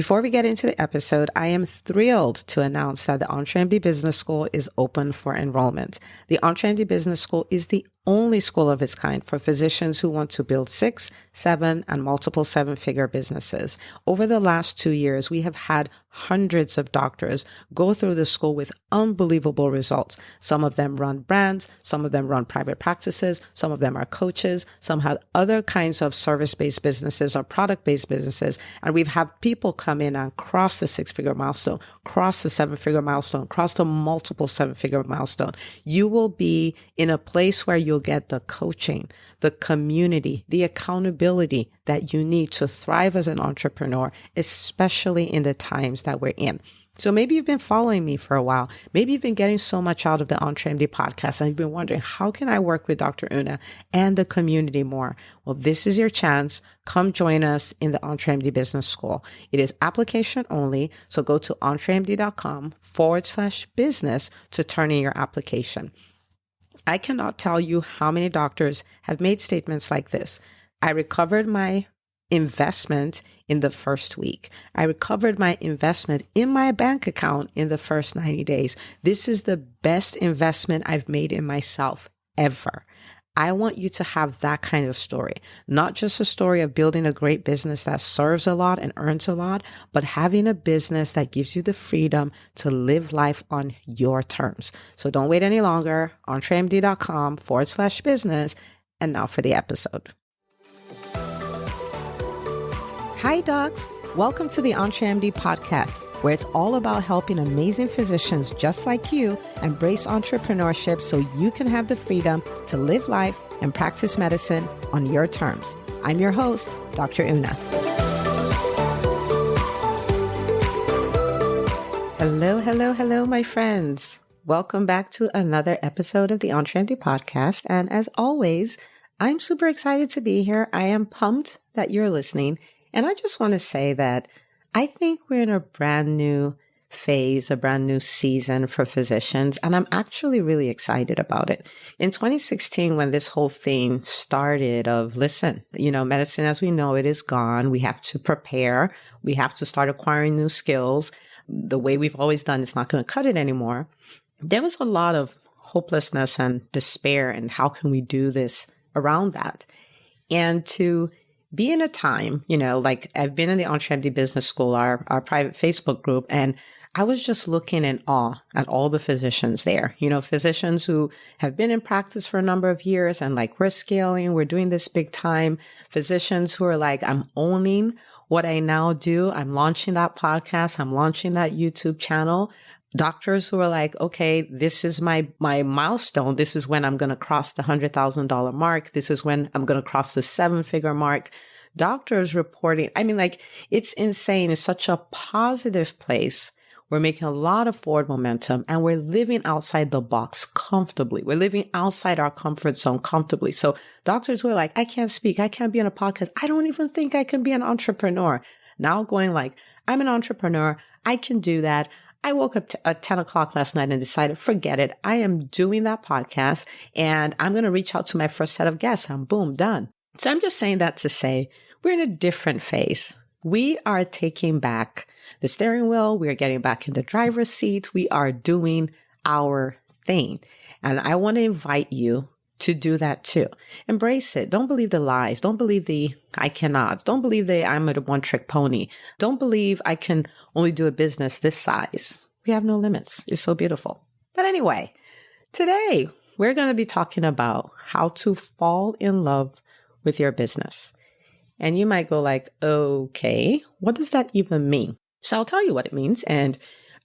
Before we get into the episode, I am thrilled to announce that the EntreMD Business School is open for enrollment. The EntreMD Business School is the only school of its kind for physicians who want to build 6, 7, and multiple 7-figure businesses. Over the last 2 years, we have had hundreds of doctors go through the school with unbelievable results. Some of them run brands, some of them run private practices, some of them are coaches, some have other kinds of service-based businesses or product-based businesses. And we've had people come in and cross the 6-figure milestone, cross the 7-figure milestone, cross the multiple 7-figure milestone. You will be in a place where you'll get the coaching, the community, the accountability that you need to thrive as an entrepreneur, especially in the times that we're in. So maybe you've been following me for a while. Maybe you've been getting so much out of the EntreMD podcast and you've been wondering, how can I work with Dr. Una and the community more? Well, this is your chance. Come join us in the EntreMD Business School. It is application only. So go to entremd.com/business to turn in your application. I cannot tell you how many doctors have made statements like this. I recovered my investment in the first week. I recovered my investment in my bank account in the first 90 days. This is the best investment I've made in myself ever. I want you to have that kind of story, not just a story of building a great business that serves a lot and earns a lot, but having a business that gives you the freedom to live life on your terms. So don't wait any longer. entremd.com/business. And now for the episode. Hi, docs. Welcome to the EntreMD podcast, where it's all about helping amazing physicians just like you embrace entrepreneurship so you can have the freedom to live life and practice medicine on your terms. I'm your host, Dr. Una. Hello, my friends. Welcome back to another episode of the EntreMD podcast. And as always, I'm super excited to be here. I am pumped that you're listening. And I just want to say that I think we're in a brand new phase, a brand new season for physicians, and I'm actually really excited about it. In 2016, when this whole thing started of, listen, medicine as we know it is gone. We have to prepare. We have to start acquiring new skills. The way we've always done is not going to cut it anymore. There was a lot of hopelessness and despair, and how can we do this around that? And to be in a time, like I've been in the EntreMD Business School, our private Facebook group, and I was just looking in awe at all the physicians there, physicians who have been in practice for a number of years and like, we're scaling, we're doing this big time. Physicians who are like, I'm owning what I now do. I'm launching that podcast. I'm launching that YouTube channel. Doctors who are like, okay, this is my milestone. This is when I'm going to cross the $100,000 mark. This is when I'm going to cross the 7-figure mark. Doctors reporting. It's insane. It's such a positive place. We're making a lot of forward momentum and we're living outside the box comfortably. We're living outside our comfort zone comfortably. So doctors who are like, I can't speak. I can't be on a podcast. I don't even think I can be an entrepreneur. Now going like, I'm an entrepreneur. I can do that. I woke up at 10 o'clock last night and decided, forget it. I am doing that podcast and I'm going to reach out to my first set of guests and boom, done. So I'm just saying that to say we're in a different phase. We are taking back the steering wheel. We are getting back in the driver's seat. We are doing our thing. And I want to invite you to do that too. Embrace it. Don't believe the lies. Don't believe the I cannots. Don't believe the I'm a one-trick pony. Don't believe I can only do a business this size. We have no limits. It's so beautiful. But anyway, today we're going to be talking about how to fall in love with your business. And you might go like, okay, what does that even mean? So I'll tell you what it means. And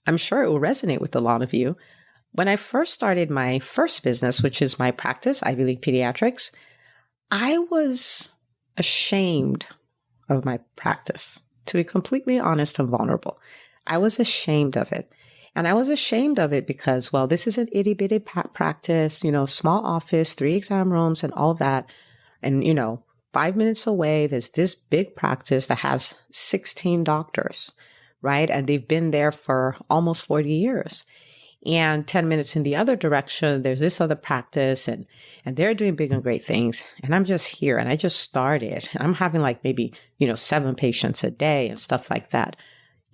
I'm sure it will resonate with a lot of you. When I first started my first business, which is my practice, Ivy League Pediatrics, I was ashamed of my practice, to be completely honest and vulnerable. I was ashamed of it. And I was ashamed of it because, well, this is an itty bitty practice, small office, 3 exam rooms and all of that. And, 5 minutes away, there's this big practice that has 16 doctors, right? And they've been there for almost 40 years. And 10 minutes in the other direction, there's this other practice and they're doing big and great things. And I'm just here and I just started and I'm having like maybe, 7 patients a day and stuff like that.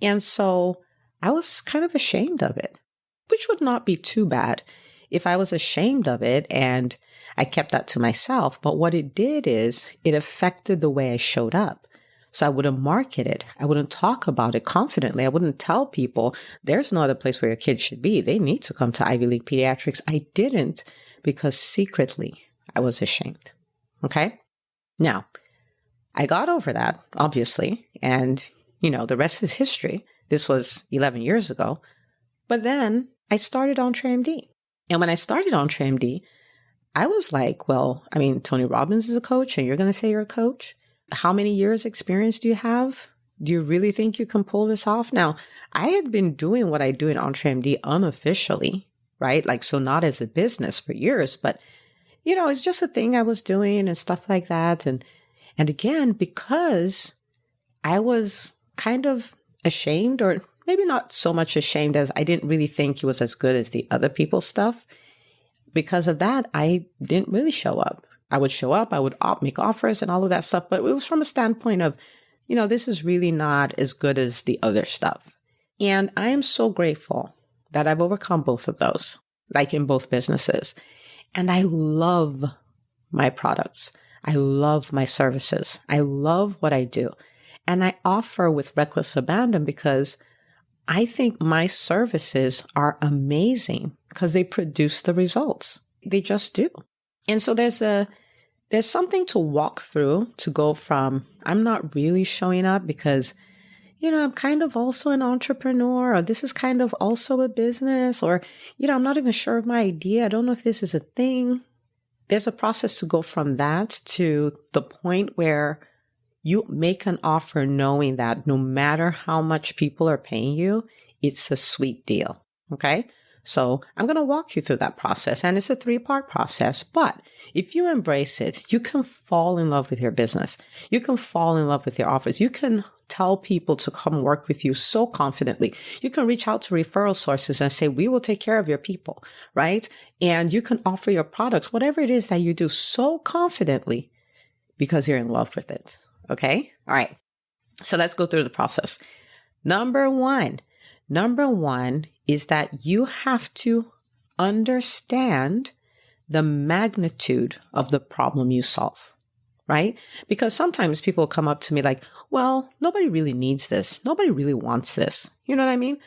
And so I was kind of ashamed of it, which would not be too bad if I was ashamed of it and I kept that to myself. But what it did is it affected the way I showed up. So I wouldn't market it. I wouldn't talk about it confidently. I wouldn't tell people there's no other place where your kids should be. They need to come to Ivy League Pediatrics. I didn't because secretly I was ashamed. Okay. Now I got over that, obviously. And, the rest is history. This was 11 years ago. But then I started EntreMD. And when I started EntreMD, I was like, well, Tony Robbins is a coach and you're going to say you're a coach? How many years experience do you have? Do you really think you can pull this off? Now, I had been doing what I do in EntreMD unofficially, right? So not as a business for years, but, it's just a thing I was doing and stuff like that. And again, because I was kind of ashamed, or maybe not so much ashamed as I didn't really think it was as good as the other people's stuff. Because of that, I didn't really show up. I would show up, I would make offers and all of that stuff, but it was from a standpoint of, this is really not as good as the other stuff. And I am so grateful that I've overcome both of those, in both businesses. And I love my products. I love my services. I love what I do. And I offer with reckless abandon because I think my services are amazing because they produce the results. They just do. And so there's something to walk through to go from, I'm not really showing up because, I'm kind of also an entrepreneur, or this is kind of also a business, or, I'm not even sure of my idea. I don't know if this is a thing. There's a process to go from that to the point where you make an offer knowing that no matter how much people are paying you, it's a sweet deal. Okay. So I'm going to walk you through that process, and it's a 3-part process, but if you embrace it, you can fall in love with your business. You can fall in love with your offers. You can tell people to come work with you so confidently. You can reach out to referral sources and say, we will take care of your people, right? And you can offer your products, whatever it is that you do, so confidently because you're in love with it. Okay. All right. So let's go through the process. Number one is that you have to understand the magnitude of the problem you solve, right? Because sometimes people come up to me like, well, nobody really needs this. Nobody really wants this. You know what I mean?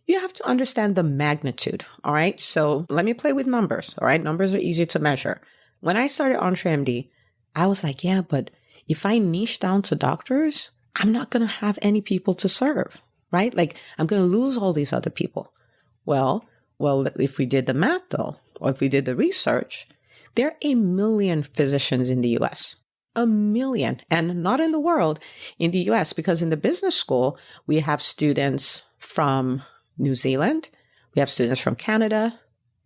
You have to understand the magnitude. All right. So let me play with numbers. All right. Numbers are easy to measure. When I started EntreMD, I was like, yeah, but if I niche down to doctors, I'm not going to have any people to serve, right? I'm going to lose all these other people. Well, if we did the math though, or if we did the research, there are 1 million physicians in the US, 1 million, and not in the world, in the US, because in the business school, we have students from New Zealand, we have students from Canada,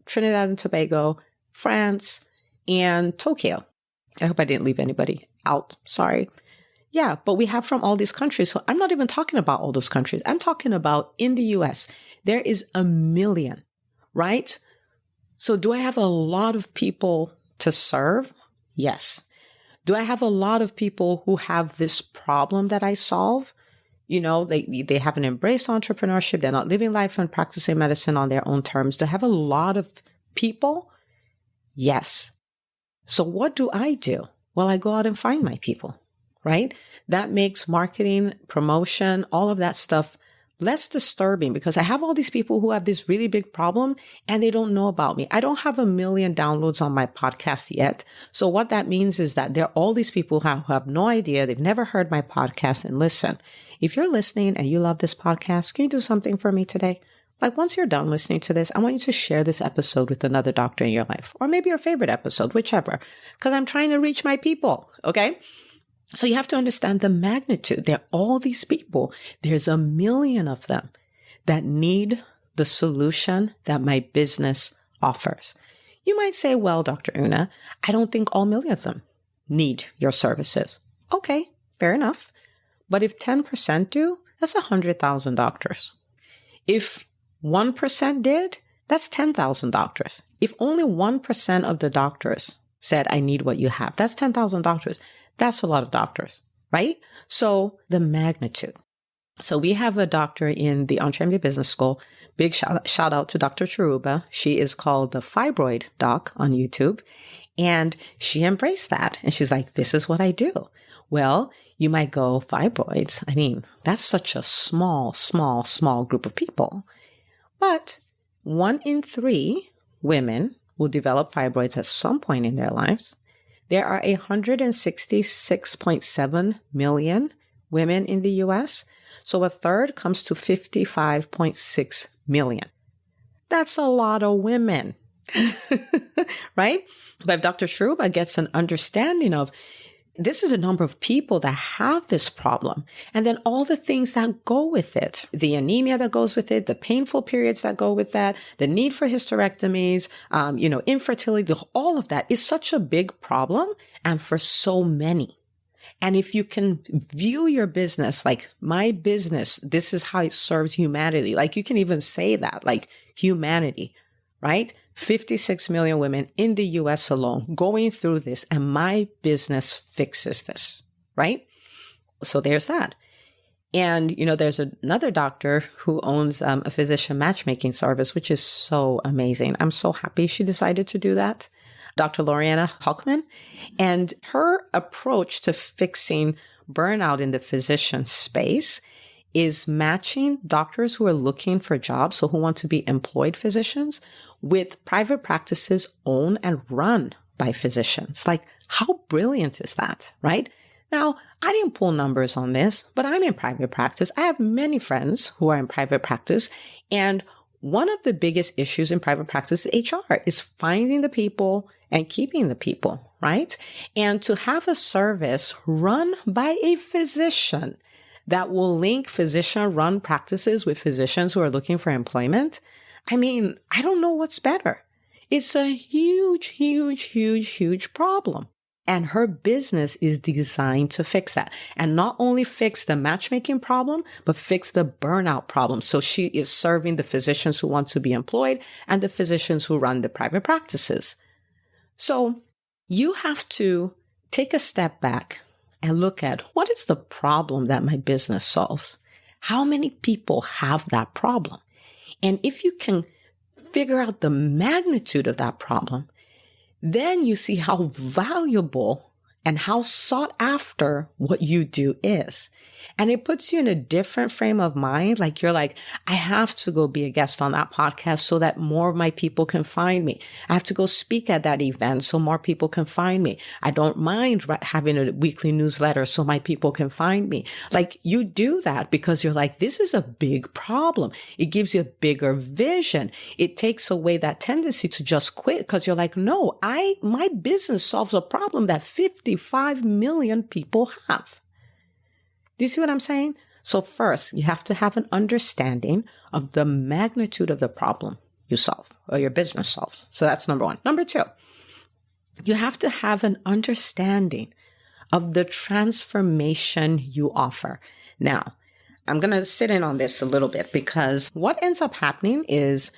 Trinidad and Tobago, France, and Tokyo. I hope I didn't leave anybody out. Sorry. Yeah, but we have from all these countries. So I'm not even talking about all those countries. I'm talking about in the US. There is 1 million, right? So do I have a lot of people to serve? Yes. Do I have a lot of people who have this problem that I solve? They haven't embraced entrepreneurship. They're not living life and practicing medicine on their own terms. Do I have a lot of people? Yes. So what do? Well, I go out and find my people, right? That makes marketing, promotion, all of that stuff less disturbing because I have all these people who have this really big problem and they don't know about me. I don't have 1 million downloads on my podcast yet. So what that means is that there are all these people who have no idea. They've never heard my podcast. And listen, if you're listening and you love this podcast, can you do something for me today? Once you're done listening to this, I want you to share this episode with another doctor in your life, or maybe your favorite episode, whichever, because I'm trying to reach my people. Okay. So you have to understand the magnitude. There are all these people. There's 1 million of them that need the solution that my business offers. You might say, well, Dr. Una, I don't think all 1 million of them need your services. Okay, fair enough. But if 10% do, that's 100,000 doctors. If 1% did, that's 10,000 doctors. If only 1% of the doctors said, I need what you have, that's 10,000 doctors. That's a lot of doctors, right? So the magnitude. So we have a doctor in the EntreMD Business School. Big shout out to Dr. Chiruba. She is called the Fibroid Doc on YouTube. And she embraced that. And she's like, this is what I do. Well, you might go, fibroids. I mean, that's such a small group of people. But 1 in 3 women will develop fibroids at some point in their lives. There are 166.7 million women in the US. So a third comes to 55.6 million. That's a lot of women, right? But if Dr. Chiruba gets an understanding of this is a number of people that have this problem, and then all the things that go with it, the anemia that goes with it, the painful periods that go with that, the need for hysterectomies, infertility, all of that is such a big problem and for so many. And if you can view your business like my business, this is how it serves humanity. Like you can even say that, like humanity, right? 56 million women in the US alone going through this, and my business fixes this, right? So there's that. And, there's another doctor who owns a physician matchmaking service, which is so amazing. I'm so happy she decided to do that. Dr. Loriana Huckman, and her approach to fixing burnout in the physician space is matching doctors who are looking for jobs, so who want to be employed physicians, with private practices owned and run by physicians. Like, how brilliant is that, right? Now, I didn't pull numbers on this, but I'm in private practice. I have many friends who are in private practice, and one of the biggest issues in private practice is HR, is finding the people and keeping the people, right? And to have a service run by a physician that will link physician-run practices with physicians who are looking for employment, I mean, I don't know what's better. It's a huge problem. And her business is designed to fix that. And not only fix the matchmaking problem, but fix the burnout problem. So she is serving the physicians who want to be employed and the physicians who run the private practices. So you have to take a step back and look at what is the problem that my business solves? How many people have that problem? And if you can figure out the magnitude of that problem, then you see how valuable and how sought after what you do is. And it puts you in a different frame of mind. Like you're like, I have to go be a guest on that podcast so that more of my people can find me. I have to go speak at that event so more people can find me. I don't mind having a weekly newsletter so my people can find me. Like you do that because you're like, this is a big problem. It gives you a bigger vision. It takes away that tendency to just quit because you're like, no, my business solves a problem that 55 million people have. Do you see what I'm saying? So first, you have to have an understanding of the magnitude of the problem you solve or your business solves. So that's number one. Number two, you have to have an understanding of the transformation you offer. Now, I'm going to sit in on this a little bit because what ends up happening is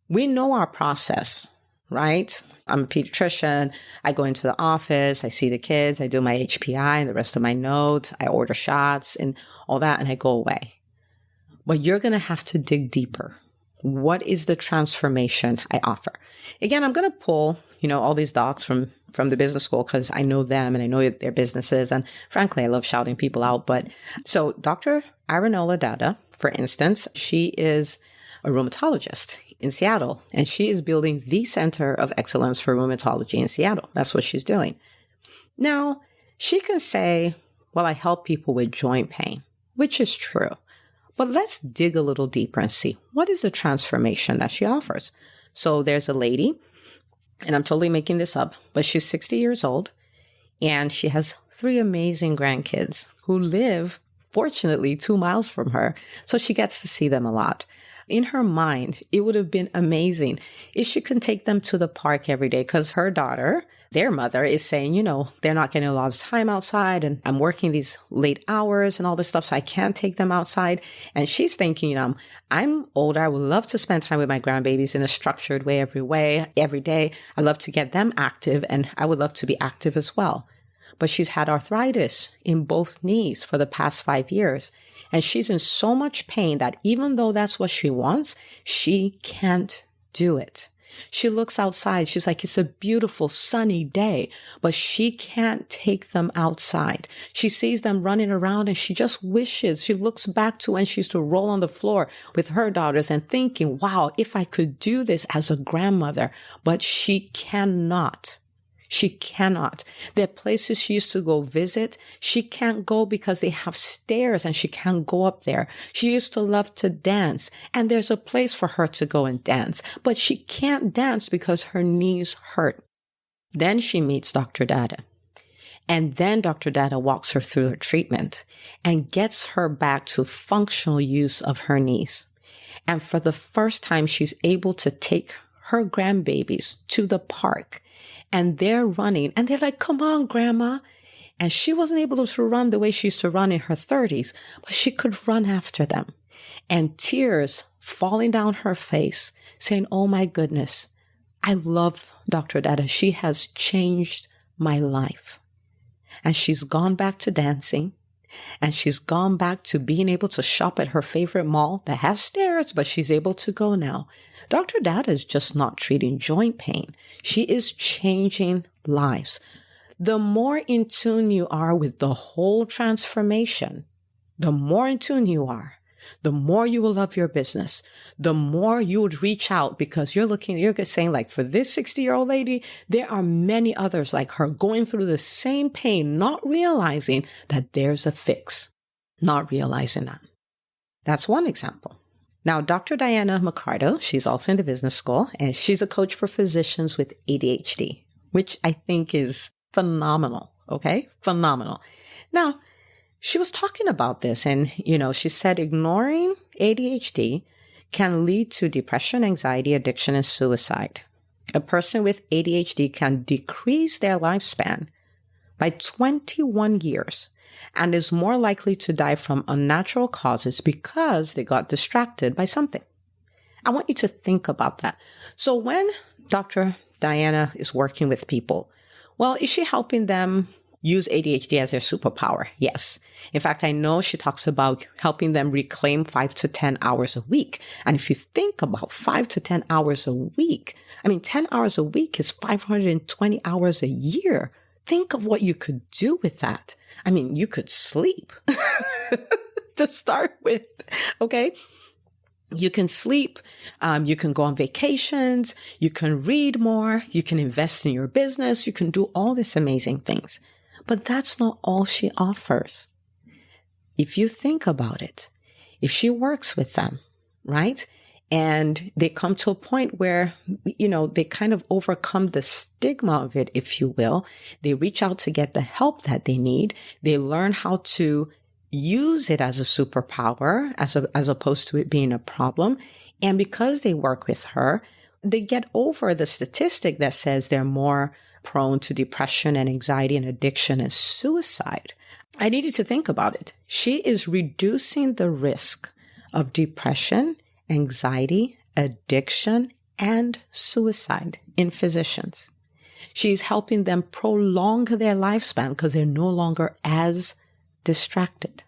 we know our process, right? I'm a pediatrician. I go into the office. I see the kids. I do my HPI and the rest of my notes. I order shots and all that, and I go away. But you're going to have to dig deeper. What is the transformation I offer? Again, I'm going to pull, all these docs from the business school because I know them and I know their businesses. And frankly, I love shouting people out. But so Dr. Aranola Dada, for instance, she is a rheumatologist in Seattle, and she is building the Center of Excellence for Rheumatology in Seattle. That's what she's doing. Now, she can say, well, I help people with joint pain, which is true. But let's dig a little deeper and see what is the transformation that she offers. So there's a lady, and I'm totally making this up, but she's 60 years old, and she has 3 amazing grandkids who live, fortunately, 2 miles from her. So she gets to see them a lot. In her mind, it would have been amazing if she could take them to the park every day because her daughter, their mother, is saying, they're not getting a lot of time outside and I'm working these late hours and all this stuff, so I can't take them outside. And she's thinking, I'm older. I would love to spend time with my grandbabies in a structured way every day. I love to get them active and I would love to be active as well. But she's had arthritis in both knees for the past 5 years. And she's in so much pain that even though that's what she wants, she can't do it. She looks outside. She's like, it's a beautiful sunny day, but she can't take them outside. She sees them running around and she just wishes. She looks back to when she used to roll on the floor with her daughters and thinking, wow, if I could do this as a grandmother, but she cannot. She cannot. There are places she used to go visit. She can't go because they have stairs and she can't go up there. She used to love to dance and there's a place for her to go and dance, but she can't dance because her knees hurt. Then she meets Dr. Dada. And then Dr. Dada walks her through her treatment and gets her back to functional use of her knees. And for the first time, she's able to take her grandbabies to the park. And they're running and they're like, come on, grandma. And she wasn't able to run the way she used to run in her 30s, but she could run after them. And tears falling down her face saying, oh my goodness, I love Dr. Dada. She has changed my life. And she's gone back to dancing. And she's gone back to being able to shop at her favorite mall that has stairs, but she's able to go now. Dr. Dada is just not treating joint pain. She is changing lives. The more in tune you are with the whole transformation, the more in tune you are, the more you will love your business, the more you would reach out because you're saying like for this 60-year-old lady, there are many others like her going through the same pain, not realizing that there's a fix, not realizing that. That's one example. Now, Dr. Diana Mercado, she's also in the business school, and she's a coach for physicians with ADHD, which I think is phenomenal, okay? Phenomenal. Now, she was talking about this, and, she said ignoring ADHD can lead to depression, anxiety, addiction, and suicide. A person with ADHD can decrease their lifespan by 21 years and is more likely to die from unnatural causes because they got distracted by something. I want you to think about that. So when Dr. Diana is working with people, well, is she helping them use ADHD as their superpower? Yes. In fact, I know she talks about helping them reclaim 5 to 10 hours a week. And if you think about 5 to 10 hours a week, 10 hours a week is 520 hours a year. Think of what you could do with that. You could sleep to start with, okay? You can sleep, you can go on vacations, you can read more, you can invest in your business, you can do all these amazing things. But that's not all she offers. If you think about it, if she works with them, right? And they come to a point where, they kind of overcome the stigma of it, if you will. They reach out to get the help that they need. They learn how to use it as a superpower as opposed to it being a problem. And because they work with her, they get over the statistic that says they're more prone to depression and anxiety and addiction and suicide. I need you to think about it. She is reducing the risk of depression, anxiety, addiction, and suicide in physicians. She's helping them prolong their lifespan because they're no longer as distracted.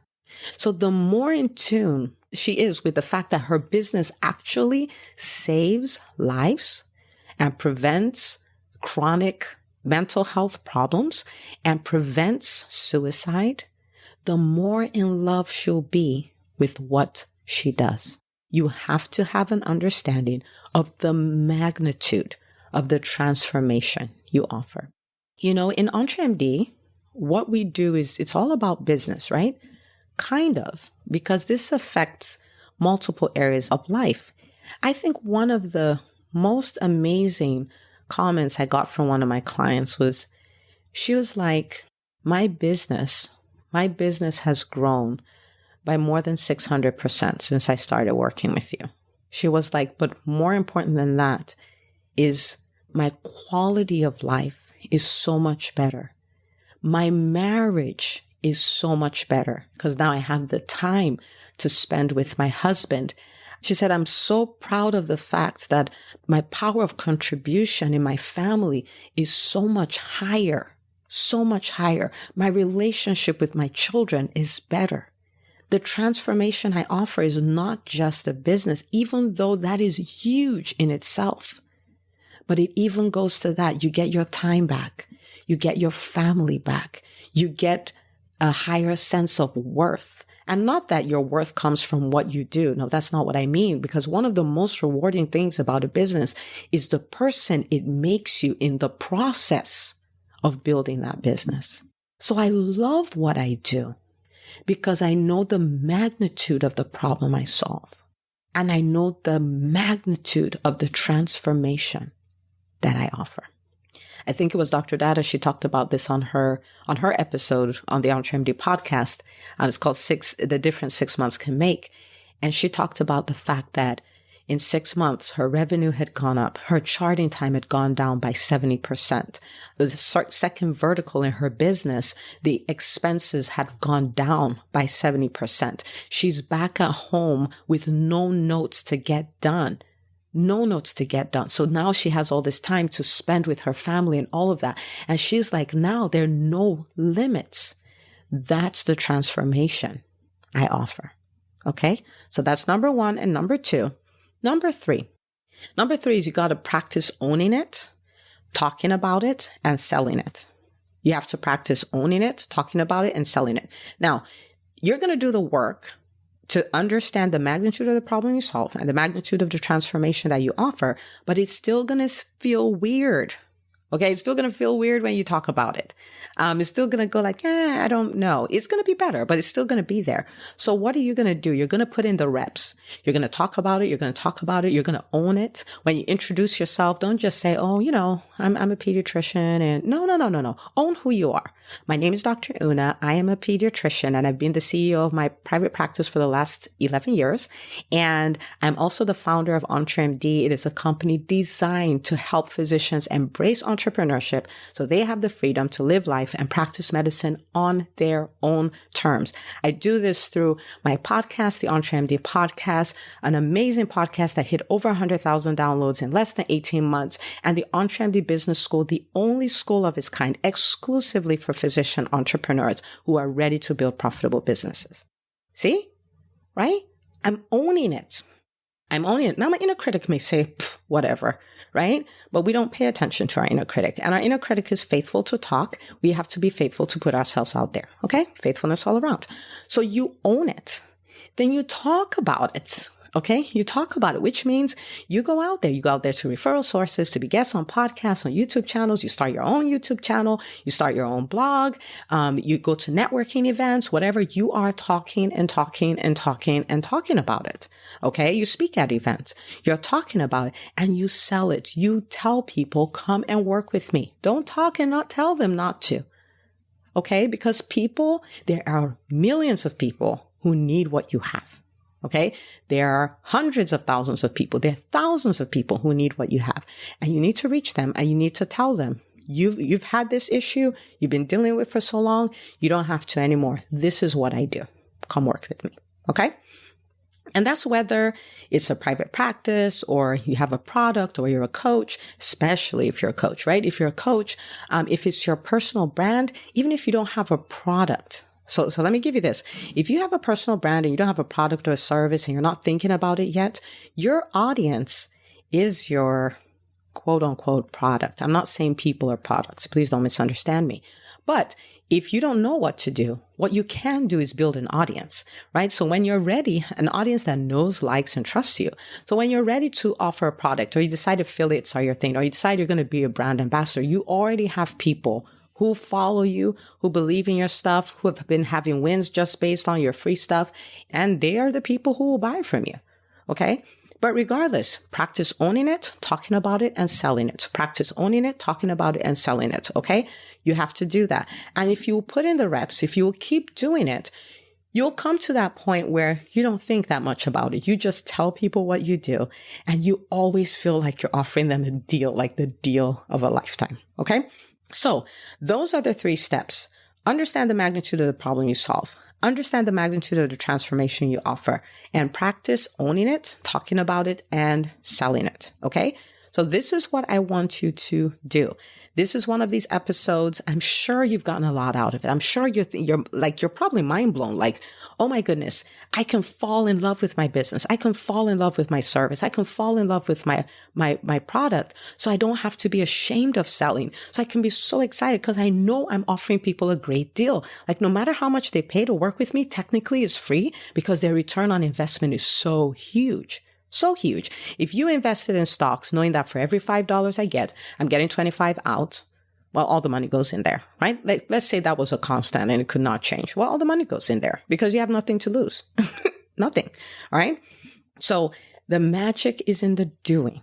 So the more in tune she is with the fact that her business actually saves lives and prevents chronic mental health problems and prevents suicide, the more in love she'll be with what she does. You have to have an understanding of the magnitude of the transformation you offer. In EntreMD, what we do is it's all about business, right? Kind of, because this affects multiple areas of life. I think one of the most amazing comments I got from one of my clients was, she was like, my business has grown by more than 600% since I started working with you. She was like, but more important than that is my quality of life is so much better. My marriage is so much better because now I have the time to spend with my husband. She said, I'm so proud of the fact that my power of contribution in my family is so much higher, so much higher. My relationship with my children is better. The transformation I offer is not just a business, even though that is huge in itself. But it even goes to that. You get your time back. You get your family back. You get a higher sense of worth. And not that your worth comes from what you do. No, that's not what I mean. Because one of the most rewarding things about a business is the person it makes you in the process of building that business. So I love what I do because I know the magnitude of the problem I solve. And I know the magnitude of the transformation that I offer. I think it was Dr. Dada. She talked about this on her episode on the EntreMD podcast. It's called The Difference 6 Months Can Make. And she talked about the fact that in 6 months, her revenue had gone up. Her charting time had gone down by 70%. The second vertical in her business, the expenses had gone down by 70%. She's back at home with no notes to get done. No notes to get done. So now she has all this time to spend with her family and all of that. And she's like, now there are no limits. That's the transformation I offer. Okay. So that's number one and number two. Number three is you got to practice owning it, talking about it, and selling it. You have to practice owning it, talking about it, and selling it. Now, you're going to do the work to understand the magnitude of the problem you solve and the magnitude of the transformation that you offer, but it's still going to feel weird. Okay. It's still going to feel weird when you talk about it. It's still going to go like, I don't know. It's going to be better, but it's still going to be there. So what are you going to do? You're going to put in the reps. You're going to talk about it. You're going to talk about it. You're going to own it. When you introduce yourself, don't just say, oh, I'm a pediatrician and no. Own who you are. My name is Dr. Una. I am a pediatrician and I've been the CEO of my private practice for the last 11 years. And I'm also the founder of EntreMD. It is a company designed to help physicians embrace entrepreneurship so they have the freedom to live life and practice medicine on their own terms. I do this through my podcast, the EntreMD podcast, an amazing podcast that hit over 100,000 downloads in less than 18 months, and the EntreMD Business School, the only school of its kind exclusively for physician entrepreneurs who are ready to build profitable businesses. See? Right? I'm owning it. Now my inner critic may say, whatever, right? But we don't pay attention to our inner critic. And our inner critic is faithful to talk. We have to be faithful to put ourselves out there. Okay? Faithfulness all around. So you own it. Then you talk about it. Okay. You talk about it, which means you go out there. You go out there to referral sources, to be guests on podcasts, on YouTube channels. You start your own YouTube channel. You start your own blog. You go to networking events, whatever. You are talking about it. Okay. You speak at events. You're talking about it and you sell it. You tell people, come and work with me. Don't talk and not tell them not to. Okay. Because there are millions of people who need what you have. Okay. There are hundreds of thousands of people. There are thousands of people who need what you have, and you need to reach them and you need to tell them you've had this issue. You've been dealing with it for so long. You don't have to anymore. This is what I do. Come work with me. Okay. And that's whether it's a private practice or you have a product or you're a coach, especially if you're a coach, right? If you're a coach, if it's your personal brand, even if you don't have a product. So let me give you this. If you have a personal brand and you don't have a product or a service and you're not thinking about it yet, your audience is your quote unquote product. I'm not saying people are products. Please don't misunderstand me. But if you don't know what to do, what you can do is build an audience, right? So when you're ready, an audience that knows, likes, and trusts you. So when you're ready to offer a product or you decide affiliates are your thing or you decide you're going to be a brand ambassador, you already have people who follow you, who believe in your stuff, who have been having wins just based on your free stuff. And they are the people who will buy from you. Okay. But regardless, practice owning it, talking about it, and selling it. Practice owning it, talking about it, and selling it. Okay. You have to do that. And if you put in the reps, if you will keep doing it, you'll come to that point where you don't think that much about it. You just tell people what you do and you always feel like you're offering them a deal, like the deal of a lifetime. Okay. So those are the 3 steps. Understand the magnitude of the problem you solve. Understand the magnitude of the transformation you offer and practice owning it, talking about it, and selling it. Okay. So this is what I want you to do. This is one of these episodes. I'm sure you've gotten a lot out of it. I'm sure you're probably mind blown. Like, oh my goodness, I can fall in love with my business. I can fall in love with my service. I can fall in love with my product. So I don't have to be ashamed of selling. So I can be so excited because I know I'm offering people a great deal. Like no matter how much they pay to work with me, technically it's free because their return on investment is so huge. So huge. If you invested in stocks, knowing that for every $5 I get, I'm getting 25 out, well, all the money goes in there, right? Let's say that was a constant and it could not change. Well, all the money goes in there because you have nothing to lose. Nothing. All right. So the magic is in the doing.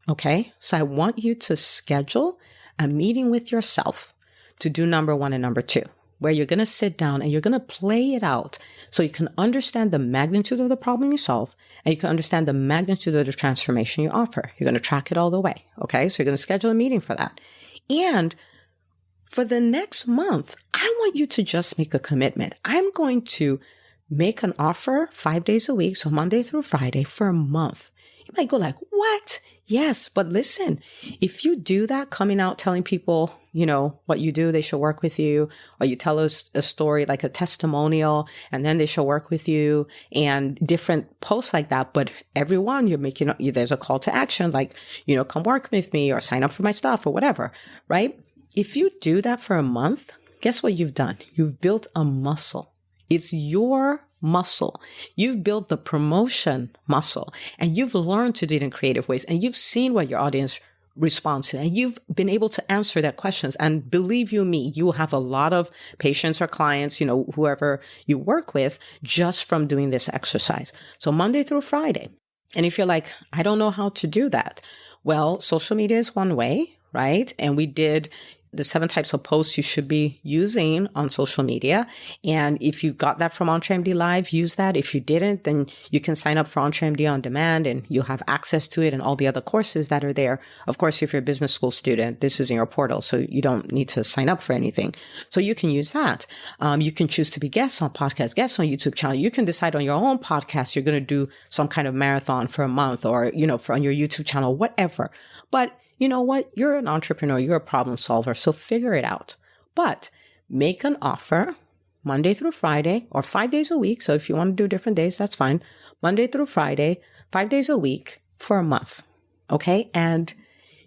Okay. So I want you to schedule a meeting with yourself to do number 1 and number 2, where you're going to sit down and you're going to play it out so you can understand the magnitude of the problem you solve and you can understand the magnitude of the transformation you offer. You're going to track it all the way. Okay. So you're going to schedule a meeting for that. And for the next month, I want you to just make a commitment. I'm going to make an offer 5 days a week, so Monday through Friday for a month. You might go like, what? Yes, but listen, if you do that, coming out telling people, what you do, they should work with you, or you tell us a story like a testimonial, and then they should work with you, and different posts like that. But everyone you're making, there's a call to action, like, come work with me or sign up for my stuff or whatever, right? If you do that for a month, guess what you've done? You've built a muscle. It's your muscle. You've built the promotion muscle and you've learned to do it in creative ways and you've seen what your audience responds to and you've been able to answer their questions. And believe you me, you will have a lot of patients or clients, whoever you work with just from doing this exercise. So Monday through Friday. And if you're like, I don't know how to do that. Well, social media is one way, right? And we did the 7 types of posts you should be using on social media. And if you got that from EntreMD Live, use that. If you didn't, then you can sign up for EntreMD On Demand and you'll have access to it and all the other courses that are there. Of course, if you're a business school student, this is in your portal, so you don't need to sign up for anything. So you can use that. You can choose to be guests on podcasts, guests on YouTube channel. You can decide on your own podcast, you're going to do some kind of marathon for a month or, on your YouTube channel, whatever. But you know what? You're an entrepreneur. You're a problem solver. So figure it out. But make an offer Monday through Friday or 5 days a week. So if you want to do different days, that's fine. Monday through Friday, 5 days a week for a month. Okay. And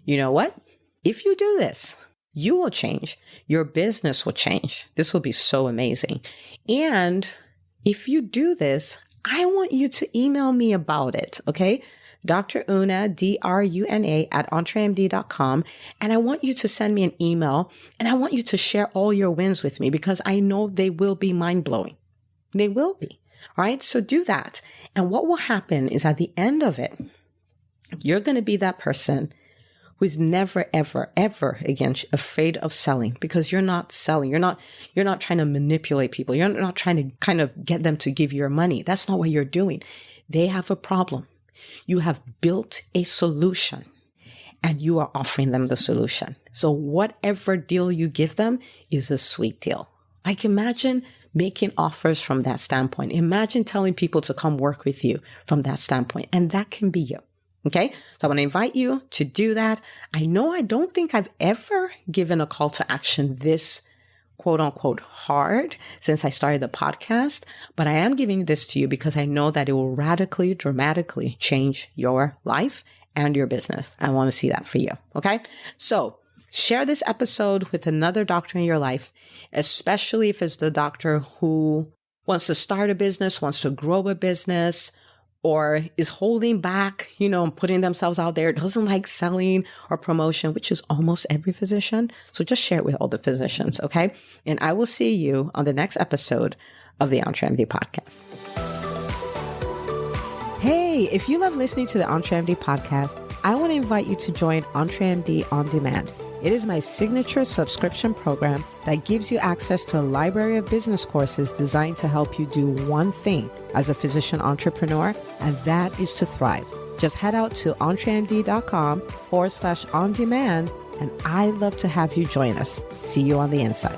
you know what? If you do this, you will change. Your business will change. This will be so amazing. And if you do this, I want you to email me about it. Okay. Dr. Una, DRUNA @entremd.com. And I want you to send me an email and I want you to share all your wins with me because I know they will be mind blowing. They will be. All right. So do that. And what will happen is at the end of it, you're going to be that person who's never, ever, ever again afraid of selling because you're not selling. You're not trying to manipulate people. You're not trying to kind of get them to give you your money. That's not what you're doing. They have a problem. You have built a solution and you are offering them the solution. So whatever deal you give them is a sweet deal. Like imagine making offers from that standpoint. Imagine telling people to come work with you from that standpoint. And that can be you. Okay. So I want to invite you to do that. I don't think I've ever given a call to action this quote unquote hard since I started the podcast, but I am giving this to you because I know that it will radically, dramatically change your life and your business. I want to see that for you. Okay. So share this episode with another doctor in your life, especially if it's the doctor who wants to start a business, wants to grow a business, or is holding back, and putting themselves out there, doesn't like selling or promotion, which is almost every physician. So just share it with all the physicians, okay? And I will see you on the next episode of the EntreMD podcast. Hey, if you love listening to the EntreMD podcast, I want to invite you to join EntreMD On Demand. It is my signature subscription program that gives you access to a library of business courses designed to help you do one thing as a physician entrepreneur, and that is to thrive. Just head out to entremd.com/on-demand, and I'd love to have you join us. See you on the inside.